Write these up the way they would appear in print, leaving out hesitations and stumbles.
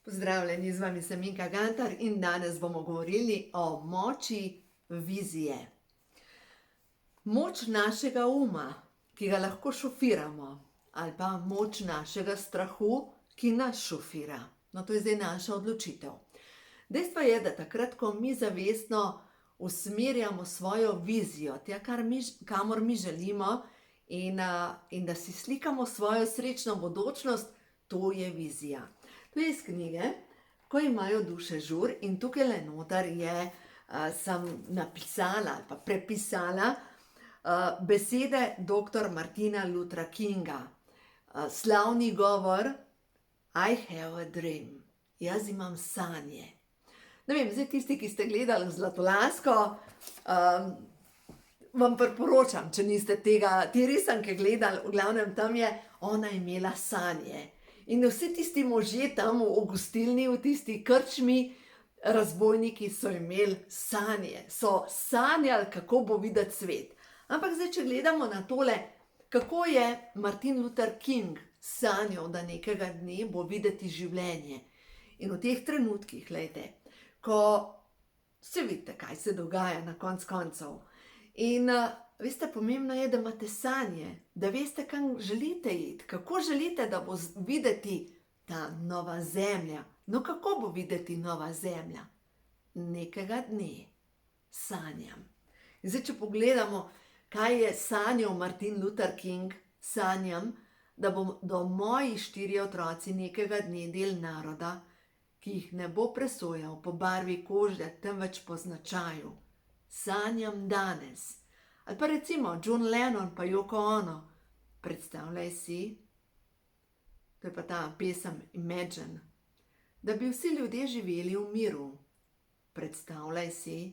Pozdravljeni, z vami sem Minka Gantar in danes bomo govorili o moči vizije. Moč našega uma, ki ga lahko šofiramo, ali pa moč našega strahu, ki nas šofira. No, to je zdaj naša odločitev. Dejstvo je, da takrat, ko mi zavestno usmerjamo svojo vizijo, tja, kamor mi želimo, in da si slikamo svojo srečno bodočnost, to je vizija. To je iz knjige Ko imajo duše žur, in tukaj le noter sem napisala ali pa prepisala besede dr. Martina Luthera Kinga. Slavni govor I have a dream. Jaz imam sanje. Ne vem, zdaj tisti, ki ste gledali Zlatolasko, vam priporočam, če niste te risanke gledali, v glavnem tam je ona imela sanje. In vsi tisti možje tam v gostilni, v tisti krčmi, razbojniki so imeli sanje. So sanjali, kako bo videti svet. Ampak zdaj, če gledamo na tole, kako je Martin Luther King sanjal, da nekega dne bo videti življenje. In v teh trenutkih, glejte, ko se vidite, kaj se dogaja na koncu koncev. In veste, pomembno je, da imate sanje, da veste, kam želite iti, kako želite, da bo videti ta nova zemlja. No, kako bo videti nova zemlja? Nekega dne sanjam. In zdaj, če pogledamo, kaj je sanjal Martin Luther King, sanjam, da bodo moji 4 otroci nekega dne del naroda, ki jih ne bo presojal po barvi kože, temveč po značaju. Sanjam danes. Ali pa recimo John Lennon pa Yoko Ono. Predstavljaj si, to je pa ta pesem Imagine, da bi vsi ljudje živeli v miru. Predstavljaj si,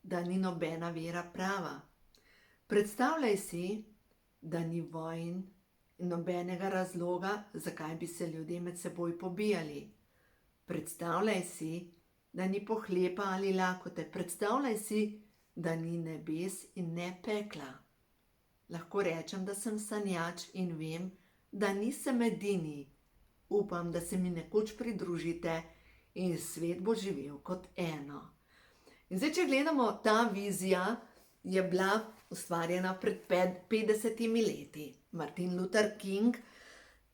da ni nobena vera prava. Predstavljaj si, da ni vojn in nobenega razloga, zakaj bi se ljudje med seboj pobijali. Predstavljaj si, da ni pohlepa ali lakote. Predstavljaj si, da ni nebes in ne pekla. Lahko rečem, da sem sanjač in vem, da nisem edini. Upam, da se mi nekoč pridružite in svet bo živel kot eno. In zdaj, če gledamo, ta vizija je bila ustvarjena pred 50 leti. Martin Luther King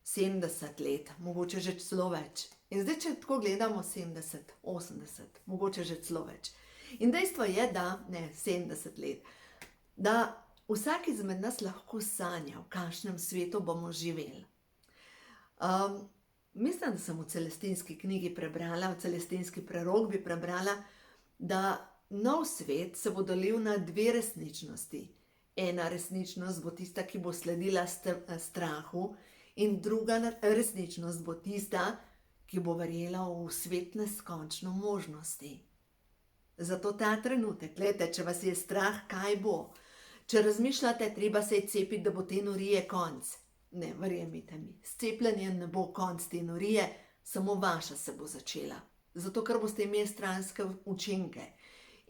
70 let, mogoče že celo več. In zdaj, če tako gledamo 70, 80, mogoče že celo več. In dejstvo je, da, 70 let, da vsak izmed nas lahko sanja, v kakšnem svetu bomo živeli. Mislim, da sem v Celestinski knjigi prebrala, v Celestinski prerokbi prebrala, da nov svet se bo delil na 2 resničnosti. Ena resničnost bo tista, ki bo sledila strahu, in druga resničnost bo tista, ki bo verjela v svet neskončno možnosti. Zato ta trenutek, gledajte, če vas je strah, kaj bo? Če razmišljate, treba se je cepiti, da bo te norije konc. Ne, verjemite mi, s cepljenjem ne bo konc te norije, samo vaša se bo začela. Zato, ker boste imeli stranske učinke.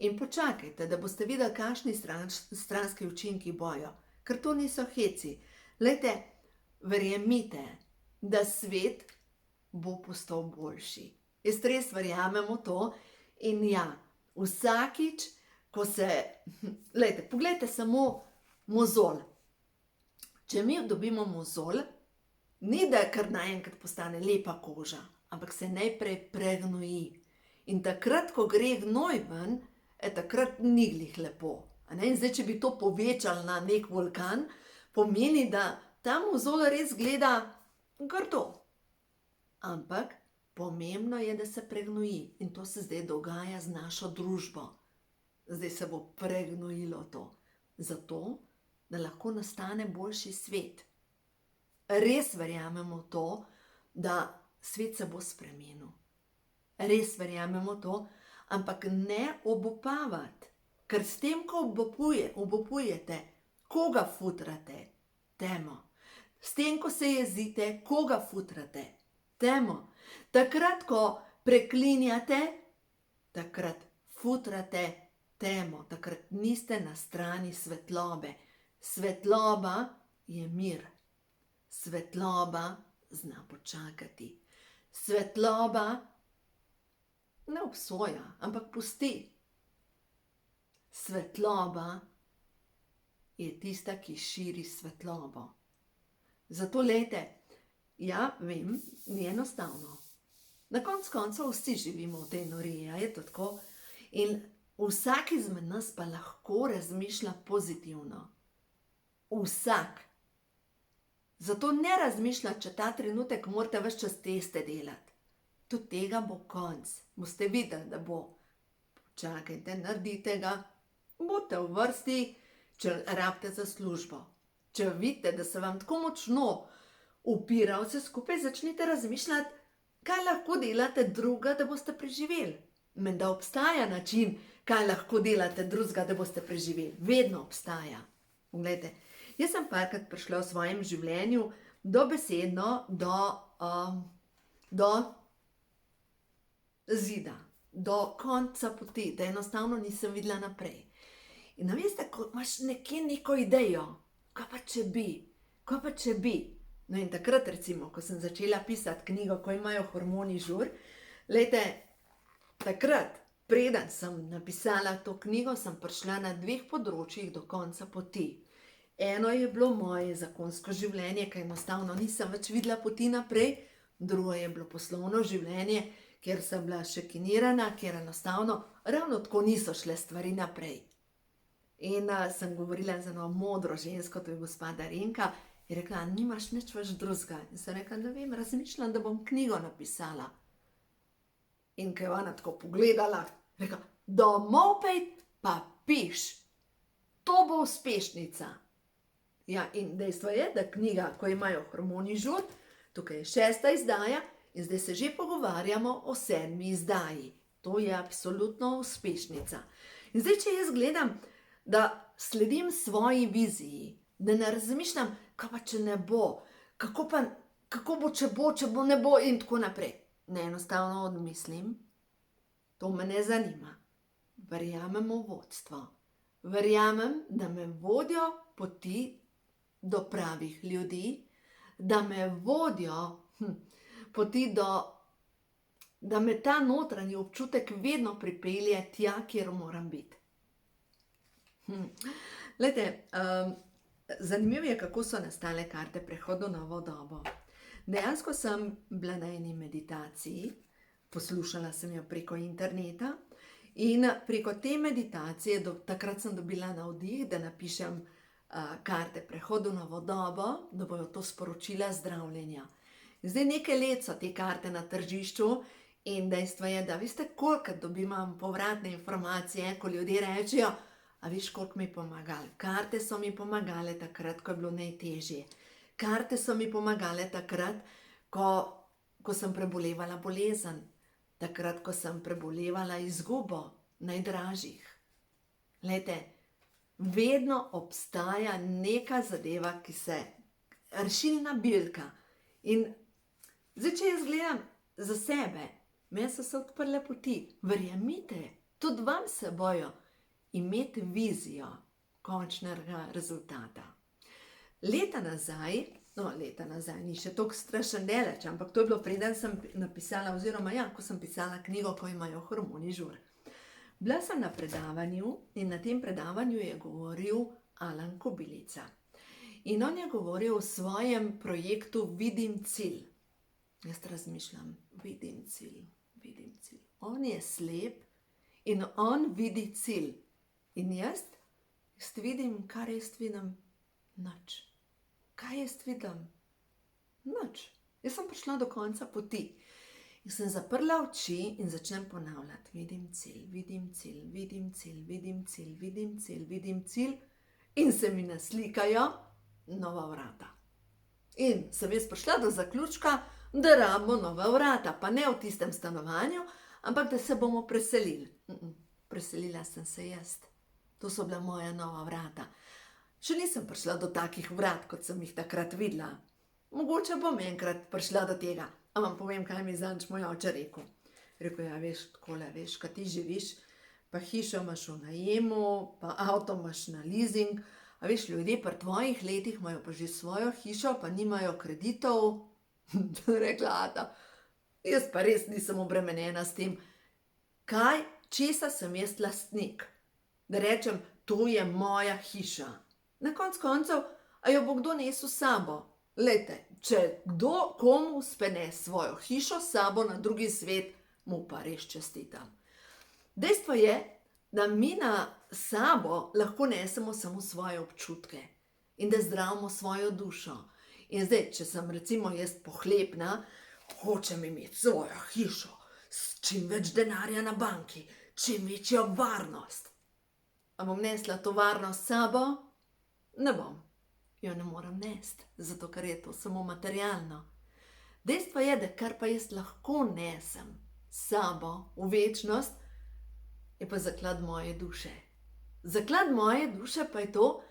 In počakajte, da boste videli, kakšni stranski učinki bojo. Ker to niso heci. Glejte, verjemite, da svet bo postal boljši. Jaz res verjamem v to in ja, vsakič, ko se, glejte, poglejte samo mozolj. Če mi dobimo mozolj, ni da kar naenkrat postane lepa koža, ampak se najprej pregnoji. In takrat, ko gre gnoj ven, takrat ni glih lepo. In zdaj, če bi to povečali na nek vulkan, pomeni, da ta mozolj res gleda grdo. Ampak pomembno je, da se pregnoji, in to se zdaj dogaja z našo družbo. Zdaj se bo pregnojilo to. Zato, da lahko nastane boljši svet. Res verjamemo to, da svet se bo spremenil. Res verjamemo to, ampak ne obupavati. Ker s tem, ko obupujete, koga futrate? Temo. S tem, ko se jezite, koga futrate? Temo. Takrat, ko preklinjate, takrat futrate temo. Takrat niste na strani svetlobe. Svetloba je mir. Svetloba zna počakati. Svetloba ne obsoja, ampak pusti. Svetloba je tista, ki širi svetlobo. Zato lejte, ja, vem, ni enostavno. Na koncu koncev vsi živimo v tej noriji, a je to tako? In vsak izmed nas pa lahko razmišlja pozitivno. Vsak. Zato ne razmišlja, če ta trenutek morate ves čas teste delati. Tudi tega bo konc. Boste videli, da bo. Počakajte, naredite ga. Bodite v vrsti, če rabite za službo. Če vidite, da se vam tako močno upira vse skupaj, začnite razmišljati, kaj lahko delate druga, da boste preživeli. Menda obstaja način, kaj lahko delate drugega, da boste preživeli. Vedno obstaja. Poglejte, jaz sem parkrat prišla v svojem življenju dobesedno do zida, do konca poti, da enostavno nisem videla naprej. In veste, ko imaš nekje neko idejo, kaj pa če bi, kaj pa če bi. No in takrat recimo, ko sem začela pisati knjigo, ko imajo hormoni žur, lejte, takrat, preden sem napisala to knjigo, sem prišla na 2 področjih do konca poti. Eno je bilo moje zakonsko življenje, ker enostavno nisem več videla poti naprej, drugo je bilo poslovno življenje, kjer sem bila šokinirana, kjer enostavno ravno tako niso šle stvari naprej. In sem govorila z eno modro žensko, to je gospa Darinka, je rekla, nimaš nič več drugega. In sem rekla, ne vem, razmišljam, da bom knjigo napisala. In ko je ona tako pogledala, rekla, domov pejt pa piš. To bo uspešnica. Ja, in dejstvo je, da knjiga, ko imajo hormoni žur, tukaj je 6. izdaja in zdaj se že pogovarjamo o 7. izdaji. To je absolutno uspešnica. In zdaj, če jaz gledam, da sledim svoji viziji, da ne razmišljam, kaj pa če ne bo, kako bo, če bo, ne bo in tako naprej. Ne, enostavno odmislim, to me ne zanima. Verjamem v vodstvo. Verjamem, da me vodijo poti do pravih ljudi, da me vodijo poti da me ta notranji občutek vedno pripelje tja, kjer moram biti. Glejte, zanimivo je, kako so nastale karte prehoda v novo dobo. Dejansko sem bila na eni meditaciji, poslušala sem jo preko interneta in preko te meditacije, takrat sem dobila navdih, da napišem karte prehoda v novo dobo, da bojo to sporočila zdravljenja. Zdaj nekaj let so te karte na tržišču in dejstvo je, da veste, kolikrat dobim povratne informacije, ko ljudje rečejo, a veš, koliko mi je pomagali. Karte so mi pomagale takrat, ko je bilo najtežje. Karte so mi pomagale takrat, ko sem prebolevala bolezen. Takrat, ko sem prebolevala izgubo najdražjih. Glejte, vedno obstaja neka zadeva, ki se rešilna bilka. In zdaj, če jaz gledam za sebe, meni so se odprle poti. Verjemite, tudi vam se bojo imeti vizijo končnega rezultata. Leta nazaj, ni še toliko strašen daleč, ampak to je bilo preden sem napisala, oziroma ja, ko sem pisala knjigo, ko imajo hormoni žur. Bila sem na predavanju in na tem predavanju je govoril Alan Kobilica. In on je govoril o svojem projektu Vidim cilj. Jaz razmišljam, vidim cilj. On je slep in on vidi cilj. In jaz vidim, kar jaz vidim, nič. Kaj jaz vidim? Nič. Jaz sem prišla do konca poti. In sem zaprla oči in začnem ponavljati. Vidim cilj. In se mi naslikajo nova vrata. In sem jaz prišla do zaključka, da rabimo nova vrata. Pa ne v tistem stanovanju, ampak da se bomo preselili. Preselila sem se jaz. To so bila moja nova vrata. Še nisem prišla do takih vrat, kot sem jih takrat videla. Mogoče bom enkrat prišla do tega. A vam povem, kaj mi je zadnjič moj oče rekel. Rekel, ja, veš, takole, veš, kaj ti živiš, pa hišo imaš v najemu, pa avto imaš na leasing. A veš, ljudje pri tvojih letih imajo pa že svojo hišo, pa nimajo kreditov. Rekla, ata, Jaz pa res nisem obremenjena s tem, česa sem jaz lastnik. Da rečem, to je moja hiša. Na koncu koncev, a jo bo kdo nesel s sabo? Glejte, če kdo komu uspe nesti svojo hišo s sabo na drugi svet, mu pa res čestitam. Dejstvo je, da mi na sabo lahko nesemo samo svoje občutke in da zdravimo svojo dušo. In zdaj, če sem recimo jaz pohlepna, hočem imeti svojo hišo s čim več denarja na banki, čim večjo varnost. A bom nesla to varnost s sabo? Ne bom. Jo ne morem nesti, zato ker je to samo materialno. Dejstvo je, da kar pa jaz lahko nesem s sabo v večnost, je pa zaklad moje duše. Zaklad moje duše pa je to,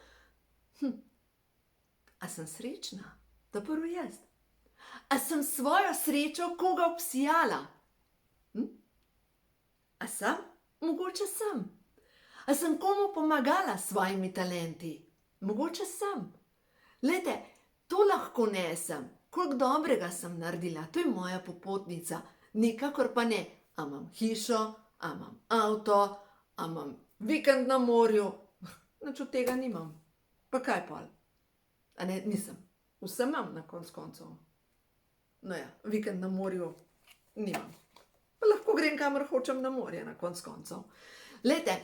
a sem srečna? To prvo jaz. A sem svojo srečo koga obsijala? A sem? Mogoče sem. A sem komu pomagala s svojimi talenti? Mogoče sem. Glejte, to lahko nesem. Koliko dobrega sem naredila, to je moja popotnica. Nikakor pa ne, a imam hišo, a imam avto, a imam vikend na morju. Nič od tega nimam. Pa kaj pol? A ne, nisem. Vse imam na koncu koncev. No ja, vikend na morju nimam. Pa lahko grem kamor hočem na morje na koncu koncev. Glejte,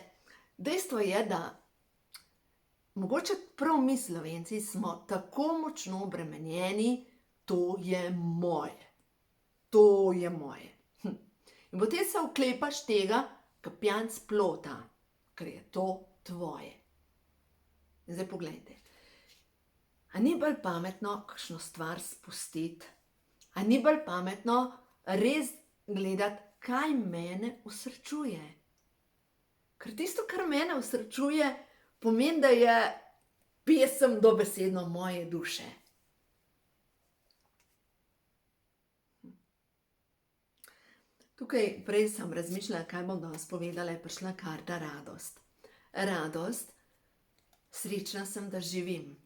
dejstvo je, da mogoče prav mi Slovenci smo tako močno obremenjeni, to je moje. To je moje. In potem se oklepaš tega, ka pijanc plota, ker je to tvoje. In zdaj poglejte. A ni bolj pametno kakšno stvar spustiti? A ni bolj pametno res gledati, kaj mene osrečuje? Ker tisto, kar mene osrečuje, pomeni, da je pesem dobesedno moje duše. Tukaj prej sem razmišljala, kaj bom danes povedala, je prišla karta radost. Radost, srečna sem, da živim.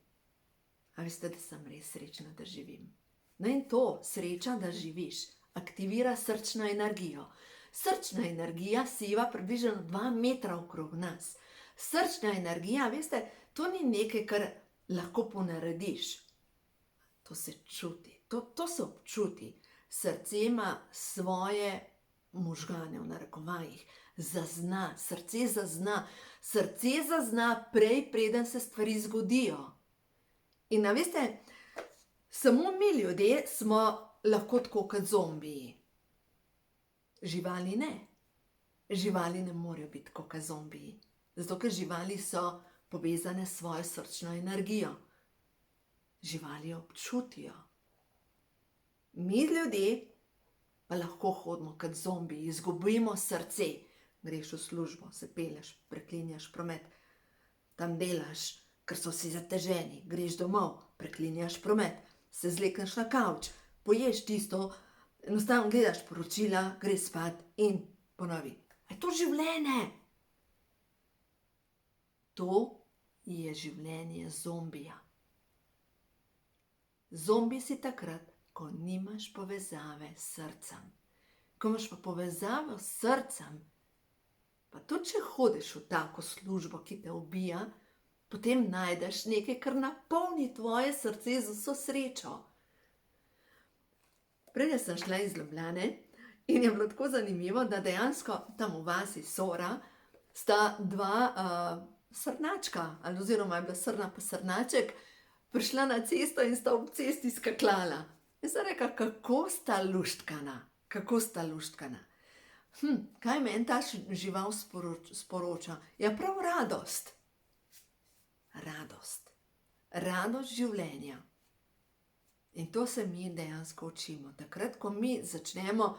A veste, da sem res srečna, da živim. No in to, sreča, da živiš, aktivira srčno energijo. Srčna energija seva približno 2 metra okrog nas. Srčna energija, veste, to ni nekaj, kar lahko ponarediš. To se čuti, to se občuti. Srce ima svoje možgane v narekovajih. Zazna, srce zazna prej, preden se stvari zgodijo. In a veste, samo mi ljudje smo lahko tako kot zombiji. Živali ne. Živali ne morejo biti tako kot zombiji. Zato, ker živali so povezane s svojo srčno energijo. Živali jo občutijo. Mi ljudje pa lahko hodimo kot zombiji, izgubimo srce. Greš v službo, se pelješ, preklinjaš promet, tam delaš, ker so si zateženi, greš domov, preklinjaš promet, se zlekneš na kavč, poješ tisto, enostavno gledaš poročila, greš spat in ponovi. A je to življenje? To je življenje zombija. Zombi si takrat, ko nimaš povezave s srcem. Ko imaš pa povezavo s srcem, pa tudi če hodiš v tako službo, ki te ubija, potem najdeš nekaj, kar napolni tvoje srce z vso srečo. Prej sem šla iz Ljubljane in je bilo tako zanimivo, da dejansko tam v vasi Sora sta dva srnačka, oziroma je bila srna pa srnaček, prišla na cesto in sta ob cesti skakljala. In sem rekla, kako sta luštkana, kako sta luštkana. Kaj meni ta žival sporoča? Ja, prav radost. Radost. Radost življenja. In to se mi dejansko učimo. Takrat, ko mi začnemo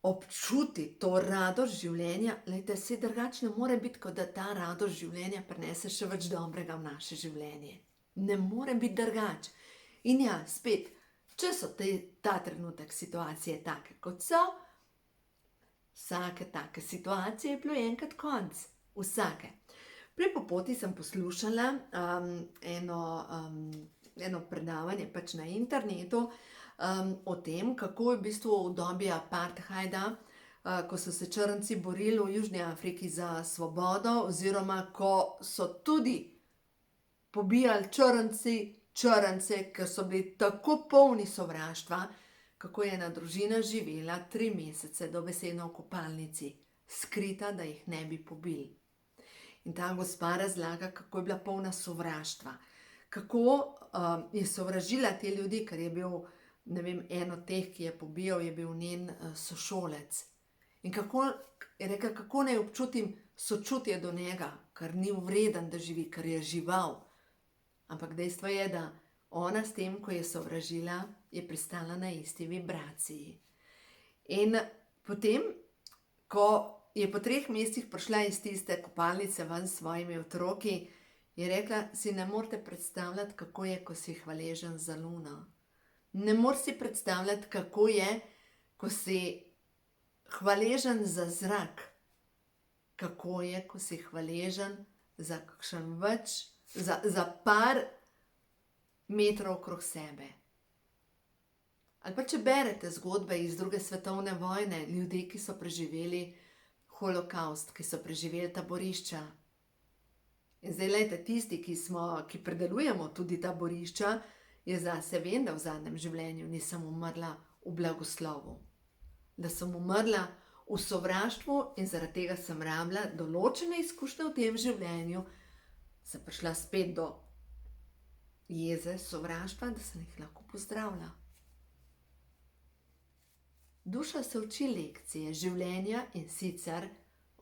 občutiti to radost življenja, glejte, se drugače ne more biti, kot da ta radost življenja prinese še več dobrega v naše življenje. Ne more biti drugače. In ja, spet, če so ta trenutek situacije take, kot so, vsake take situacije je bilo enkrat konc. Vsake. Pri popoti sem poslušala eno predavanje pač na internetu, o tem, kako je v bistvu v dobi apartheida, ko so se črnci borili v Južni Afriki za svobodo, oziroma ko so tudi pobijali črnce, ker so bili tako polni sovraštva, kako je ena družina živela 3 mesece dobesedno v kopalnici, skrita, da jih ne bi pobili. In ta gospa razlaga, kako je bila polna sovraštva, kako je sovražila te ljudi, ker je bil, ne vem, en od teh, ki je pobijal, je bil njen sošolec. In kako je rekla, kako naj občutim sočutje do njega, ker ni vreden, da živi, ker je žival. Ampak dejstvo je, da ona s tem, ko je sovražila, je pristala na isti vibraciji. In potem, ko je po 3 mesecih prišla iz tiste kopalnice ven s svojimi otroki, je rekla, si ne morete predstavljati, kako je, ko si hvaležen za luno. Ne moreš si predstavljati, kako je, ko si hvaležen za zrak. Kako je, ko si hvaležen za kakšen več, za par metrov okrog sebe. Ali pa če berete zgodbe iz 2. svetovne vojne, ljudi, ki so preživeli holokaust, ki so preživeli taborišča. In zdaj, lejte, tisti, ki predelujemo tudi taborišča, je zase vem, da v zadnjem življenju nisem umrla v blagoslovu. Da sem umrla v sovraštvu in zaradi tega sem rabila določene izkušnje v tem življenju, sem prišla spet do jeze, sovraštva, da sem jih lahko pozdravila. Duša se uči lekcije življenja, in sicer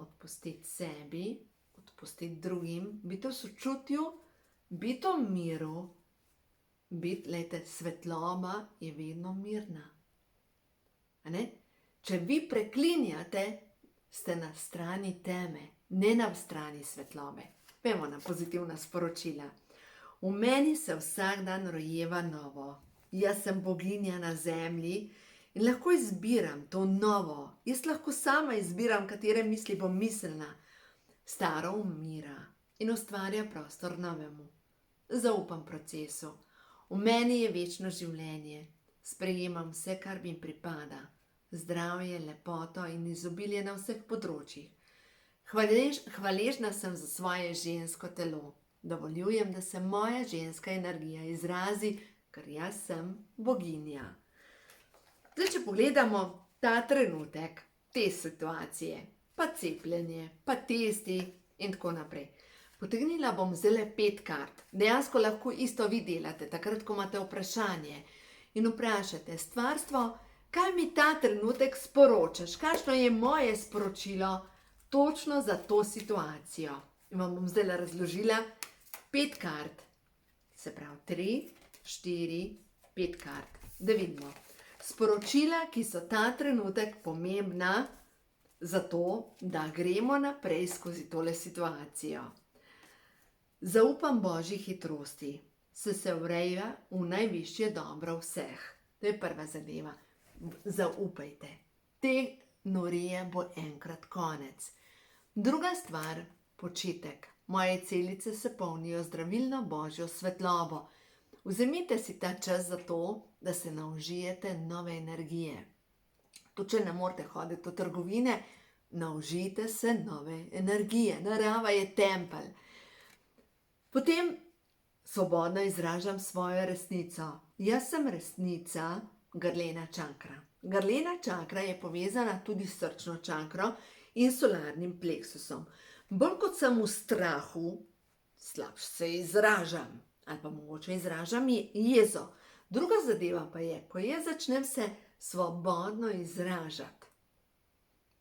odpustiti sebi, odpustiti drugim, biti v sočutju, biti v miru, lejte, svetloba je vedno mirna. A ne? Če vi preklinjate, ste na strani teme, ne na strani svetlobe. Pojmo na pozitivna sporočila. V meni se vsak dan rojeva novo. Jaz sem boginja na zemlji in lahko izbiram to novo. Jaz lahko sama izbiram, katere misli bom mislila. Staro umira in ustvarja prostor novemu. Zaupam procesu. V meni je večno življenje. Sprejemam vse, kar mi pripada. Zdravje, lepoto in izobilje na vseh področjih. Hvaležna sem za svoje žensko telo. Dovoljujem, da se moja ženska energija izrazi, ker jaz sem boginja. Zdaj, če pogledamo ta trenutek, te situacije, pa cepljenje, pa testi in tako naprej. Potegnila bom zdaj 5 kart. Dejansko lahko isto vi delate, takrat, ko imate vprašanje. In vprašate stvarstvo, kaj mi ta trenutek sporočaš, kakšno je moje sporočilo točno za to situacijo. In vam bom zdaj razložila 5 kart. Se pravi 3, 4, 5 kart. Da vidimo. Sporočila, ki so ta trenutek pomembna za to, da gremo naprej skozi tole situacijo. Zaupam Božji hitrosti. Se ureja v najvišje dobro vseh. To je prva zadeva. Zaupajte. Te norije bo enkrat konec. Druga stvar, počitek. Moje celice se polnijo zdravilno Božjo svetlobo. Vzemite si ta čas za to, da se naužijete nove energije. To, če ne morete hoditi v trgovine, naužijte se nove energije. Narava je tempelj. Potem svobodno izražam svojo resnico. Jaz sem resnica grlena čakra. Grlena čakra je povezana tudi s srčno čakro in solarnim pleksusom. Bolj kot sem v strahu, slabše se izražam. Ali pa mogoče izražam jezo. Druga zadeva pa je, ko jaz začnem se svobodno izražati.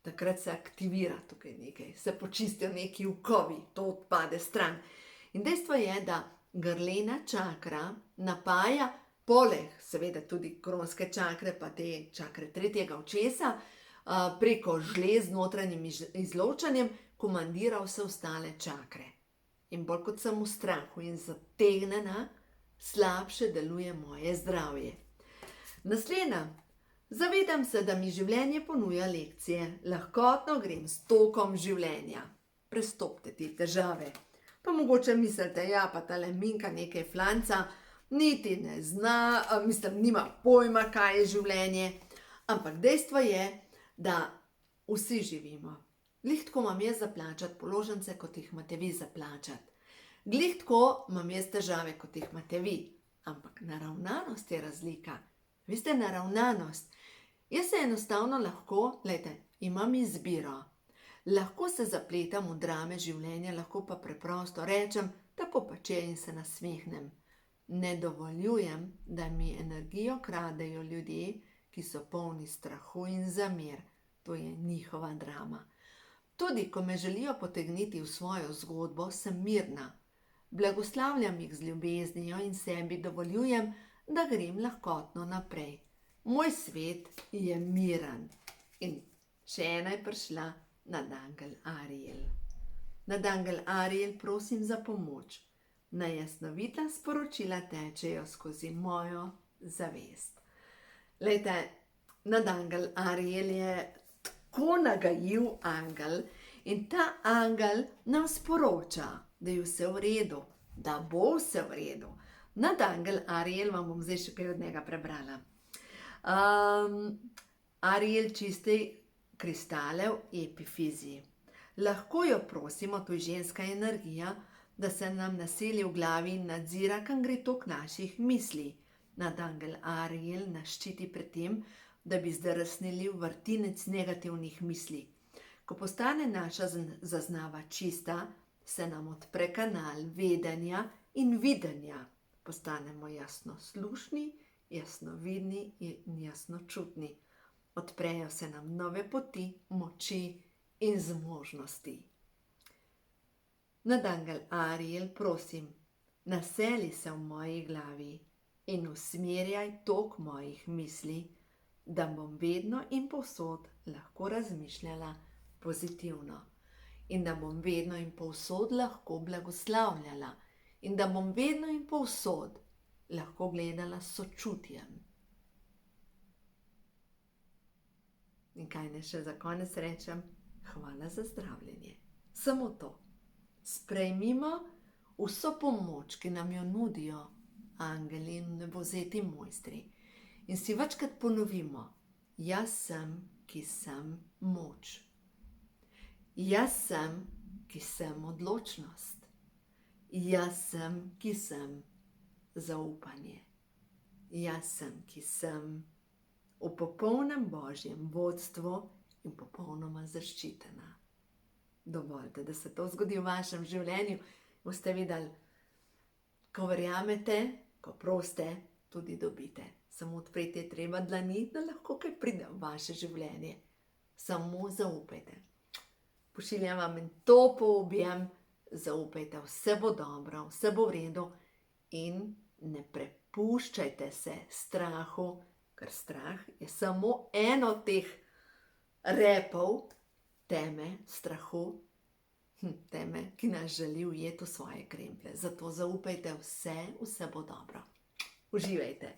Takrat se aktivira tukaj nekaj, se počistijo neki ukovi, to odpade stran. In dejstvo je, da grlena čakra napaja poleg, seveda tudi kronske čakre, pa te čakre 3. očesa, preko žlez z notranjim izločanjem, komandira vse ostale čakre. In bolj kot sem v strahu in zategnjena, slabše deluje moje zdravje. Naslednja. Zavedam se, da mi življenje ponuja lekcije. Lahkotno grem s tokom življenja. Prestopite te težave. Pa mogoče mislite, ja, pa tale minka nekaj flanca, niti ne zna, mislim, nima pojma, kaj je življenje, ampak dejstvo je, da vsi živimo. Glih tako imam jaz zaplačati položnice, kot jih imate vi zaplačati. Glih tako imam jaz težave, kot jih imate vi. Ampak naravnanost je razlika. Veste, naravnanost. Jaz se enostavno lahko, glejte, imam izbiro. Lahko se zapletam v drame življenja, lahko pa preprosto rečem, tako pač je in se nasmehnem. Ne dovoljujem, da mi energijo kradejo ljudje, ki so polni strahu in zamer. To je njihova drama. Tudi, ko me želijo potegniti v svojo zgodbo, sem mirna. Blagoslavljam jih z ljubeznijo in sebi dovoljujem, da grem lahkotno naprej. Moj svet je miren. In še ena je prišla nadangel Ariel. Nadangel Ariel, prosim za pomoč. Naj jasnovita sporočila tečejo skozi mojo zavest. Glejte, nadangel Ariel je tako nagajiv angel in ta angel nam sporoča, da je vse v redu, da bo vse v redu. Nadangel Ariel, vam bom zdaj še kaj od njega prebrala. Ariel čistej kristalev epifiziji. Lahko jo prosimo, to je ženska energija, da se nam naseli v glavi in nadzira, kam gre tok naših misli. Nadangel Ariel nas ščiti pred tem, da bi zdrsnili v vrtinec negativnih misli. Ko postane naša zaznava čista, se nam odpre kanal vedenja in videnja. Postanemo jasnoslušni, jasnovidni in jasnočutni. Odprejo se nam nove poti, moči in zmožnosti. Nadangel Ariel, prosim, naseli se v moji glavi in usmerjaj tok mojih misli, da bom vedno in povsod lahko razmišljala pozitivno in da bom vedno in povsod lahko blagoslavljala in da bom vedno in povsod lahko gledala s sočutjem. In kaj naj še za konec rečem? Hvala za zdravljenje. Samo to. Sprejmimo vso pomoč, ki nam jo nudijo angeli in nebovzeti mojstri. In si večkrat ponovimo, jaz sem, ki sem moč. Jaz sem, ki sem odločnost. Jaz sem, ki sem zaupanje. Jaz sem, ki sem v popolnem božjem vodstvu in popolnoma zaščitena. Dovolite, da se to zgodi v vašem življenju. Boste videli, ko verjamete, ko prosite, tudi dobite. Samo odpreti je treba dlani, da lahko kaj pride v vaše življenje. Samo zaupajte. Pošiljam vam en topel objem, zaupajte, vse bo dobro, vse bo v redu in ne prepuščajte se strahu, ker strah je samo eno od teh repov teme, strahu, teme, ki nas želi ujeti v svoje kremplje. Zato zaupajte, vse bo dobro. Uživajte.